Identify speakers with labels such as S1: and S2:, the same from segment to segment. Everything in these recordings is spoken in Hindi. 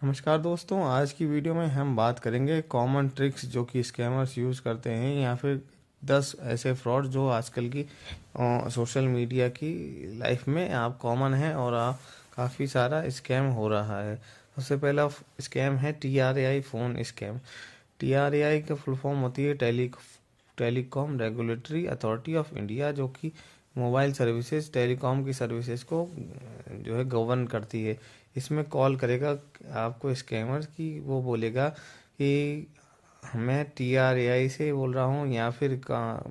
S1: नमस्कार दोस्तों, आज की वीडियो में हम बात करेंगे कॉमन ट्रिक्स जो कि स्कैमर्स यूज़ करते हैं या फिर 10 ऐसे फ्रॉड जो आजकल की सोशल मीडिया की लाइफ में आप कॉमन है और आप काफ़ी सारा स्कैम हो रहा है। सबसे पहला स्कैम है TRAI फ़ोन स्कैम। TRAI का फुल फॉर्म होती है telecom regulatory authority of India, जो कि मोबाइल सर्विसेज टेलीकॉम की सर्विसेज को जो है गवर्न करती है। इसमें कॉल करेगा आपको स्कैमर की, वो बोलेगा कि मैं TRAI से बोल रहा हूँ या फिर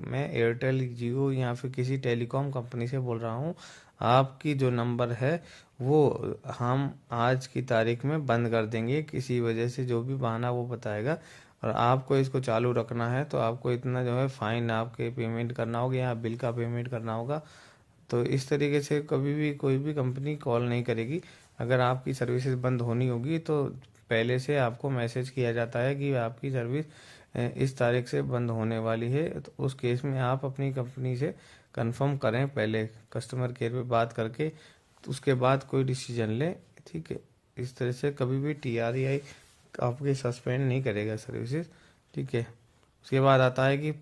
S1: मैं एयरटेल जियो या फिर किसी टेलीकॉम कंपनी से बोल रहा हूँ। आपकी जो नंबर है वो हम आज की तारीख में बंद कर देंगे, किसी वजह से जो भी बहाना वो बताएगा, और आपको इसको चालू रखना है तो आपको इतना जो है फाइन आपके पेमेंट करना होगा या बिल का पेमेंट करना होगा। तो इस तरीके से कभी भी कोई भी कंपनी कॉल नहीं करेगी। अगर आपकी सर्विसेज बंद होनी होगी तो पहले से आपको मैसेज किया जाता है कि आपकी सर्विस इस तारीख से बंद होने वाली है। तो उस केस में आप अपनी कंपनी से कंफर्म करें, पहले कस्टमर केयर पे बात करके, तो उसके बाद कोई डिसीजन लें। ठीक है, इस तरह से कभी भी TRAI आपके सस्पेंड नहीं करेगा सर्विसेज। ठीक है, उसके बाद आता है कि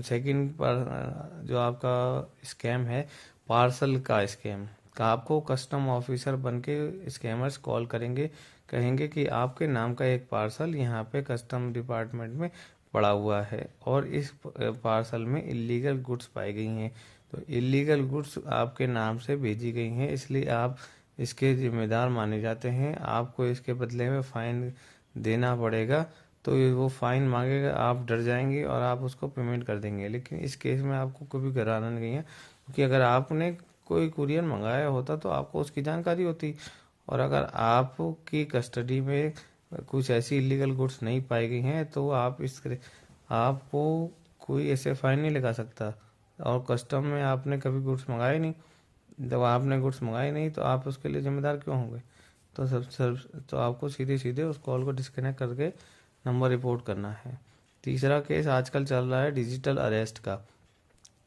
S1: सेकंड पर जो आपका स्कैम है, पार्सल का स्कैम का। आपको कस्टम ऑफिसर बन के स्कैमर्स कॉल करेंगे, कहेंगे कि आपके नाम का एक पार्सल यहाँ पे कस्टम डिपार्टमेंट में पड़ा हुआ है और इस पार्सल में इलीगल गुड्स पाई गई हैं। तो इलीगल गुड्स आपके नाम से भेजी गई हैं, इसलिए आप इसके जिम्मेदार माने जाते हैं। आपको इसके बदले में फाइन देना पड़ेगा। तो वो फाइन मांगेगा, आप डर जाएंगे और आप उसको पेमेंट कर देंगे। लेकिन इस केस में आपको कभी घबराना नहीं है, क्योंकि अगर आपने कोई कुरियर मंगाया होता तो आपको उसकी जानकारी होती, और अगर आपकी कस्टडी में कुछ ऐसी इलीगल गुड्स नहीं पाई गई हैं तो आपको कोई ऐसे फाइन नहीं लगा सकता। और कस्टम में आपने कभी गुड्स मंगाए नहीं, जब आपने गुड्स मंगाए नहीं तो आप उसके लिए जिम्मेदार क्यों होंगे। तो तो आपको सीधे सीधे उस कॉल को डिस्कनेक्ट करके नंबर रिपोर्ट करना है। तीसरा केस आजकल चल रहा है डिजिटल अरेस्ट का।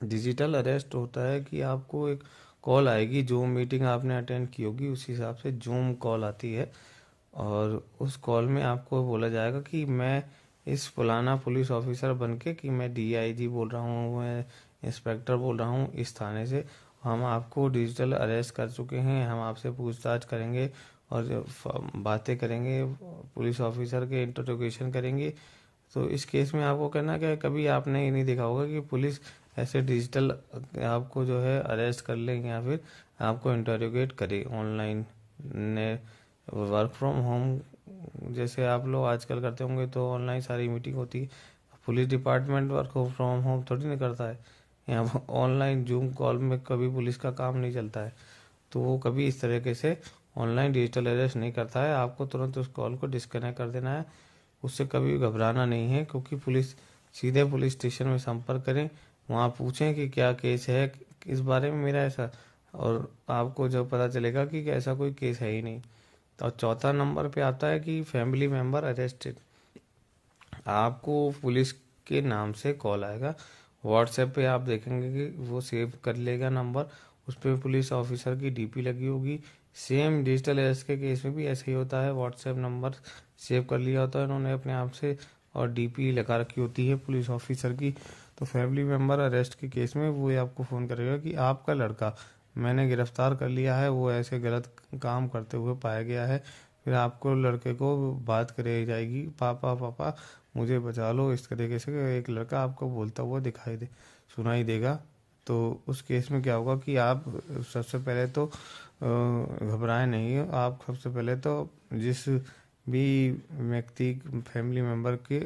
S1: डिजिटल अरेस्ट होता है कि आपको एक कॉल आएगी, जूम मीटिंग आपने अटेंड की होगी उस हिसाब से जूम कॉल आती है, और उस कॉल में आपको बोला जाएगा कि मैं इस फलाना पुलिस ऑफिसर बन के कि मैं DIG बोल रहा हूँ, मैं इंस्पेक्टर बोल रहा हूँ इस थाने से, हम आपको डिजिटल अरेस्ट कर चुके हैं, हम आपसे पूछताछ करेंगे और बातें करेंगे, पुलिस ऑफिसर के इंटरोगेशन करेंगे। तो इस केस में आपको करना क्या है, कभी आपने ये नहीं देखा होगा कि पुलिस ऐसे डिजिटल आपको जो है अरेस्ट कर ले या फिर आपको इंटरोगेट करे ऑनलाइन। ने वर्क फ्रॉम होम जैसे आप लोग आजकल करते होंगे तो ऑनलाइन सारी मीटिंग होती है। Police department work from home थोड़ी ना करता है। यहाँ ऑनलाइन जूम कॉल में कभी पुलिस का काम नहीं चलता है। तो वो कभी इस तरीके से ऑनलाइन डिजिटल अरेस्ट नहीं करता है। आपको तुरंत उस कॉल को डिस्कनेक्ट कर देना है, उससे कभी घबराना नहीं है, क्योंकि सीधे पुलिस स्टेशन में संपर्क करें, वहाँ पूछें कि क्या केस है इस बारे में मेरा ऐसा, और आपको जब पता चलेगा कि ऐसा कोई केस है ही नहीं। तो चौथा नंबर पे आता है कि फैमिली मेंबर अरेस्टेड। आपको पुलिस के नाम से कॉल आएगा, व्हाट्सएप पे आप देखेंगे कि वो सेव कर लेगा नंबर, उस पर पुलिस ऑफिसर की DP लगी होगी। सेम डिजिटल अरेस्ट के केस में भी ऐसे ही होता है, व्हाट्सएप नंबर सेव कर लिया होता है उन्होंने अपने आप से और DP लगा रखी होती है पुलिस ऑफिसर की। तो फैमिली मेंबर अरेस्ट के केस में वो आपको फ़ोन करेगा कि आपका लड़का मैंने गिरफ्तार कर लिया है, वो ऐसे गलत काम करते हुए पाया गया है। फिर आपको लड़के को बात कराई जाएगी, पापा पापा मुझे बचा लो, इस तरीके से एक लड़का आपको बोलता हुआ सुनाई देगा। तो उस केस में क्या होगा कि आप सबसे पहले तो घबराएं नहीं। आप सबसे पहले तो जिस भी व्यक्ति फैमिली मेंबर के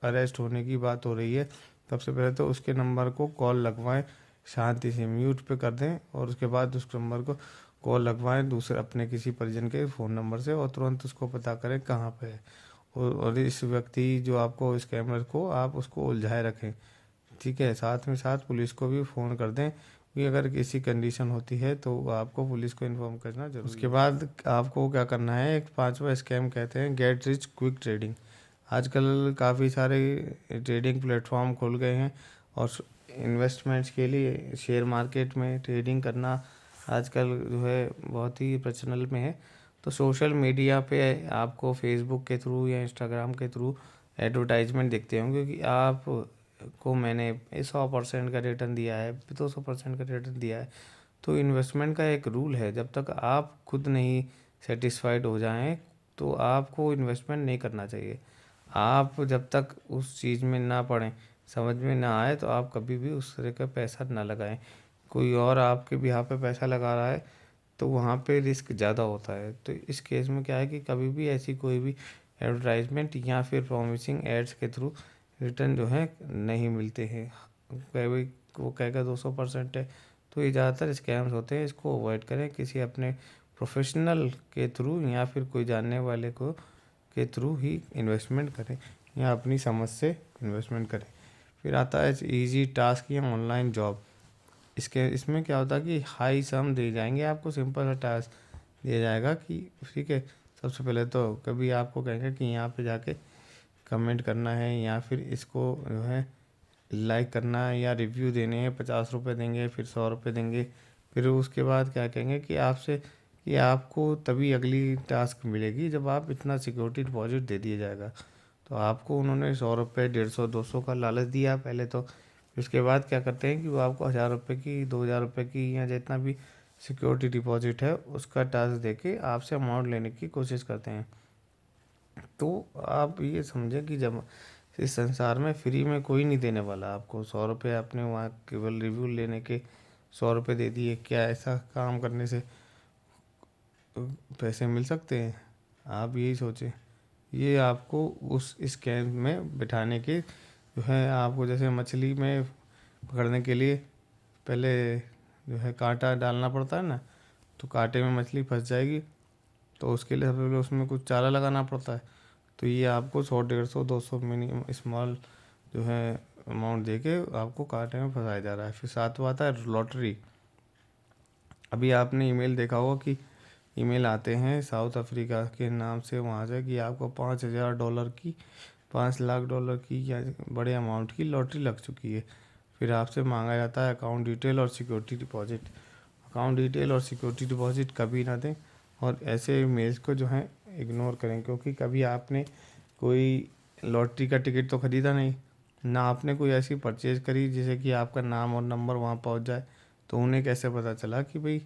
S1: अरेस्ट होने की बात हो रही है, सबसे पहले तो उसके नंबर को कॉल लगवाएं, शांति से म्यूट पे कर दें, और उसके बाद उस नंबर को कॉल लगवाएं दूसरे अपने किसी परिजन के फ़ोन नंबर से, और तुरंत उसको पता करें कहाँ पे है। और इस व्यक्ति जो आपको स्कैमर को आप उसको उलझाए रखें। ठीक है, साथ में साथ पुलिस को भी फ़ोन कर दें कि अगर किसी कंडीशन होती है तो आपको पुलिस को इन्फॉर्म करना जरूरी है। उसके बाद आपको क्या करना है, एक पांचवा स्कैम कहते हैं गेट रिच क्विक ट्रेडिंग। आजकल काफ़ी सारे ट्रेडिंग प्लेटफॉर्म खुल गए हैं, और इन्वेस्टमेंट्स के लिए शेयर मार्केट में ट्रेडिंग करना आजकल जो है बहुत ही प्रचलन में है। तो सोशल मीडिया पे आपको फेसबुक के थ्रू या इंस्टाग्राम के थ्रू एडवर्टाइजमेंट दिखते होंगे कि आप को मैंने 100% का रिटर्न दिया है, 200% का रिटर्न दिया है। तो इन्वेस्टमेंट का एक रूल है, जब तक आप खुद नहीं सेटिस्फाइड हो जाएं तो आपको इन्वेस्टमेंट नहीं करना चाहिए। आप जब तक उस चीज़ में ना पड़ें, समझ में ना आए, तो आप कभी भी उस तरह का पैसा ना लगाएं। कोई और आपके भी यहाँ पे पैसा लगा रहा है तो वहाँ पे रिस्क ज़्यादा होता है। तो इस केस में क्या है कि कभी भी ऐसी कोई भी एडवर्टाइजमेंट या फिर प्रॉमिसिंग एड्स के थ्रू रिटर्न जो है नहीं मिलते हैं। कभी वो कहेगा 200% है, तो ये ज़्यादातर स्कैम्स होते हैं। इसको अवॉइड करें, किसी अपने प्रोफेशनल के थ्रू या फिर कोई जानने वाले को के थ्रू ही इन्वेस्टमेंट करें या अपनी समझ से इन्वेस्टमेंट करें। फिर आता है इजी टास्क या ऑनलाइन जॉब। इसमें क्या होता है कि हाई सम दे जाएंगे आपको, सिंपल सा टास्क दिया जाएगा कि ठीक है, सबसे पहले तो कभी आपको कहेंगे कि यहाँ पे जाके कमेंट करना है या फिर इसको जो है लाइक करना है या रिव्यू देने हैं, 50 रुपये देंगे, फिर 100 रुपये देंगे। फिर उसके बाद क्या कहेंगे कि आपसे कि आपको तभी अगली टास्क मिलेगी जब आप इतना सिक्योरिटी डिपॉजिट दे दिया जाएगा। तो आपको उन्होंने 100 रुपये, 150, 200 का लालच दिया पहले तो। फिर उसके बाद क्या करते हैं कि वो आपको 1000 रुपये की, 2000 रुपये की या जितना भी सिक्योरिटी डिपॉजिट है उसका टास्क दे के आपसे अमाउंट लेने की कोशिश करते हैं। तो आप ये समझें कि जब इस संसार में फ्री में कोई नहीं देने वाला आपको 100 रुपये। आपने वहाँ केवल रिव्यू लेने के 100 रुपये दे दिए, क्या ऐसा काम करने से पैसे मिल सकते हैं? आप यही सोचें। ये आपको उस स्कैम में बिठाने के जो है, आपको जैसे मछली में पकड़ने के लिए पहले जो है कांटा डालना पड़ता है ना, तो कांटे में मछली फंस जाएगी, तो उसके लिए सबसे पहले उसमें कुछ चारा लगाना पड़ता है। तो ये आपको 100, 150, 200 मिनिमम स्मॉल जो है अमाउंट दे के आपको कांटे में फंसाया जा रहा है। फिर साथ में आता है लॉटरी। अभी आपने ईमेल देखा होगा कि ईमेल आते हैं साउथ अफ्रीका के नाम से, वहाँ से कि आपको $5000 की, $5 लाख की या बड़े अमाउंट की लॉटरी लग चुकी है। फिर आपसे मांगा जाता है अकाउंट डिटेल और सिक्योरिटी डिपॉजिट। अकाउंट डिटेल और सिक्योरिटी डिपॉजिट कभी ना दें, और ऐसे मेल्स को जो है इग्नोर करें, क्योंकि कभी आपने कोई लॉटरी का टिकट तो ख़रीदा नहीं ना, आपने कोई ऐसी परचेज़ करी जिसे कि आपका नाम और नंबर वहाँ पहुँच जाए, तो उन्हें कैसे पता चला कि भाई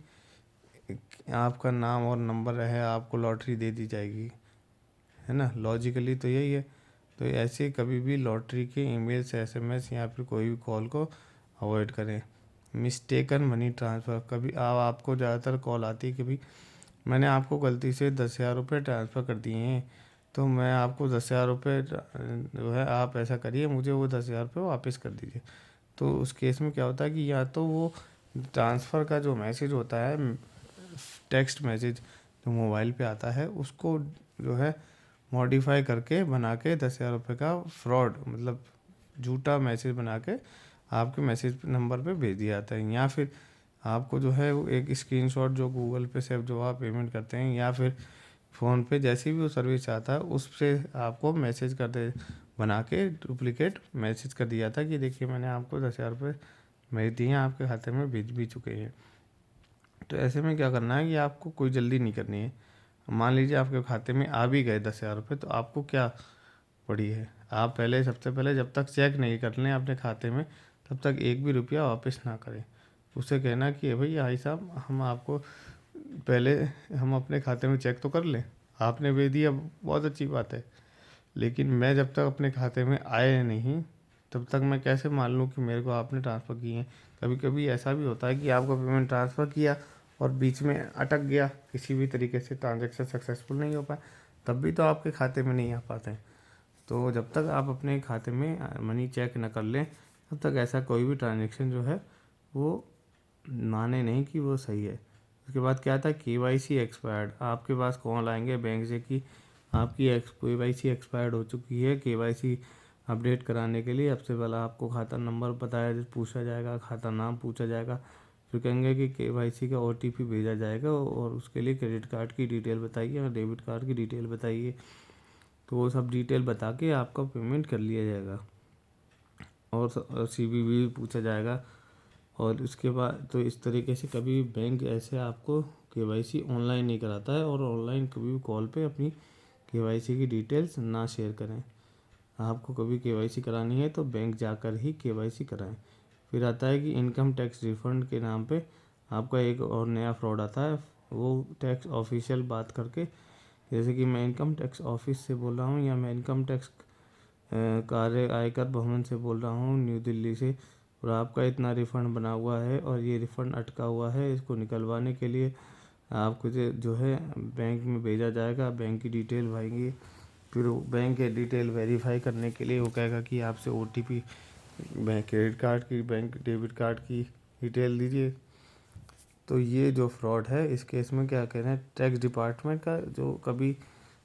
S1: आपका नाम और नंबर है, आपको लॉटरी दे दी जाएगी, है ना? लॉजिकली तो यही है। तो ऐसे कभी भी लॉटरी के ईमेल्स, एसएमएस या फिर कोई भी कॉल को अवॉइड करें। मिस्टेकन मनी ट्रांसफ़र, कभी आपको ज़्यादातर कॉल आती है कि भाई मैंने आपको गलती से 10,000 रुपये ट्रांसफ़र कर दिए हैं, तो मैं आपको 10,000 रुपये जो है आप ऐसा करिए, मुझे वो 10,000 रुपये वापस कर दीजिए। तो उस केस में क्या होता है कि या तो वो ट्रांसफ़र का जो मैसेज होता है, टेक्स्ट मैसेज जो मोबाइल पे आता है, उसको जो है मॉडिफाई करके बना के 10,000 रुपये का फ्रॉड, मतलब झूठा मैसेज बना के आपके मैसेज नंबर पे भेज दिया जाता है। या फिर आपको जो है वो एक स्क्रीनशॉट जो गूगल पे से जो आप पेमेंट करते हैं या फिर फ़ोन पे जैसी भी वो सर्विस आता है, उससे आपको मैसेज कर दे, बना के डुप्लिकेट मैसेज कर दिया था कि देखिए मैंने आपको 10,000 रुपये भेज दिए हैं, आपके खाते में भेज भी चुके हैं। तो ऐसे में क्या करना है कि आपको कोई जल्दी नहीं करनी है। मान लीजिए आपके खाते में आ भी गए 10,000 रुपये, तो आपको क्या पड़ी है? आप पहले, सबसे पहले जब तक चेक नहीं कर लें अपने खाते में, तब तक एक भी रुपया वापस ना करें। उससे कहना कि भाई भाई साहब, हम आपको पहले, हम अपने खाते में चेक तो कर लें, आपने भेज दिया बहुत अच्छी बात है, लेकिन मैं जब तक अपने खाते में आए नहीं तब तक मैं कैसे मान लूँ कि मेरे को आपने ट्रांसफ़र किए हैं? कभी कभी ऐसा भी होता है कि आपको पेमेंट ट्रांसफ़र किया और बीच में अटक गया, किसी भी तरीके से ट्रांजैक्शन सक्सेसफुल नहीं हो पाया, तब भी तो आपके खाते में नहीं आ पाते हैं। तो जब तक आप अपने खाते में मनी चेक न कर लें, तब तक ऐसा कोई भी ट्रांजैक्शन जो है वो माने नहीं कि वो सही है। उसके बाद क्या था, केवाईसी एक्सपायर्ड। आपके पास कॉल आएंगे बैंक से कि आपकी केवाईसी एक्सपायर्ड हो चुकी है, केवाईसी अपडेट कराने के लिए सबसे पहले आपको खाता नंबर बताया पूछा जाएगा, खाता नाम पूछा जाएगा, फिर कहेंगे कि केवाईसी का ओटीपी भेजा जाएगा और उसके लिए क्रेडिट कार्ड की डिटेल बताइए और डेबिट कार्ड की डिटेल बताइए। तो वो सब डिटेल बता के आपका पेमेंट कर लिया जाएगा और सीवीवी पूछा जाएगा। और उसके बाद तो इस तरीके से कभी बैंक ऐसे आपको केवाईसी ऑनलाइन नहीं कराता है, और ऑनलाइन कभी भी कॉल पे अपनी केवाईसी की डिटेल्स ना शेयर करें। आपको कभी केवाईसी करानी है तो बैंक जाकर ही केवाईसी कराएं। फिर आता है कि इनकम टैक्स रिफंड के नाम पे आपका एक और नया फ्रॉड आता है। वो टैक्स ऑफिशियल बात करके, जैसे कि मैं इनकम टैक्स ऑफिस से बोल रहा हूँ, या मैं इनकम टैक्स कार्य आयकर भवन से बोल रहा हूँ न्यू दिल्ली से, और आपका इतना रिफ़ंड बना हुआ है और ये रिफ़ंड अटका हुआ है, इसको निकलवाने के लिए आपको जो है बैंक में भेजा जाएगा। बैंक की डिटेल भरेंगे, फिर बैंक के डिटेल वेरीफाई करने के लिए वो कहेगा कि आपसे ओटीपी, बैंक क्रेडिट कार्ड की, बैंक डेबिट कार्ड की डिटेल दीजिए। तो ये जो फ्रॉड है, इस केस में क्या कह रहे हैं, टैक्स डिपार्टमेंट का जो कभी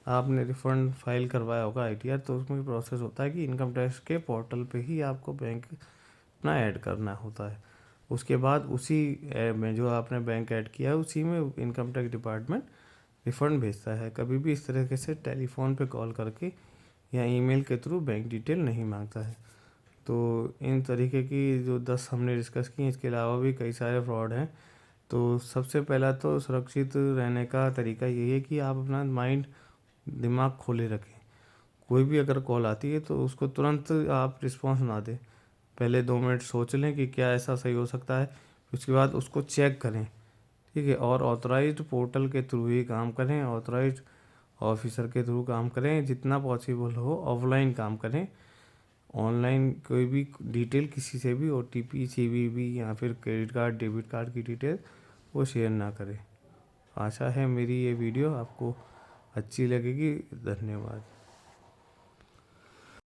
S1: आपने रिफ़ंड फाइल करवाया होगा आईटीआर, तो उसमें प्रोसेस होता है कि इनकम टैक्स के पोर्टल पे ही आपको बैंक अपना ऐड करना होता है। उसके बाद उसी में जो आपने बैंक ऐड किया है उसी में इनकम टैक्स डिपार्टमेंट रिफ़ंड भेजता है। कभी भी इस तरीके से टेलीफोन पे कॉल करके या ईमेल के थ्रू बैंक डिटेल नहीं मांगता है। तो इन तरीके की जो 10 हमने डिस्कस की, इसके अलावा भी कई सारे फ्रॉड हैं। तो सबसे पहला तो सुरक्षित रहने का तरीका यही है कि आप अपना दिमाग खोले रखें। कोई भी अगर कॉल आती है तो उसको तुरंत आप रिस्पॉन्स ना दें। पहले 2 मिनट सोच लें कि क्या ऐसा सही हो सकता है, उसके बाद उसको चेक करें, ठीक है। और ऑथराइज्ड पोर्टल के थ्रू ही काम करें, ऑथराइज्ड ऑफिसर के थ्रू काम करें, जितना पॉसिबल हो ऑफलाइन काम करें। ऑनलाइन कोई भी डिटेल किसी से भी ओटीपी, सीवीवी या फिर क्रेडिट कार्ड, डेबिट कार्ड की डिटेल वो शेयर ना करें। आशा है मेरी ये वीडियो आपको अच्छी लगेगी। धन्यवाद।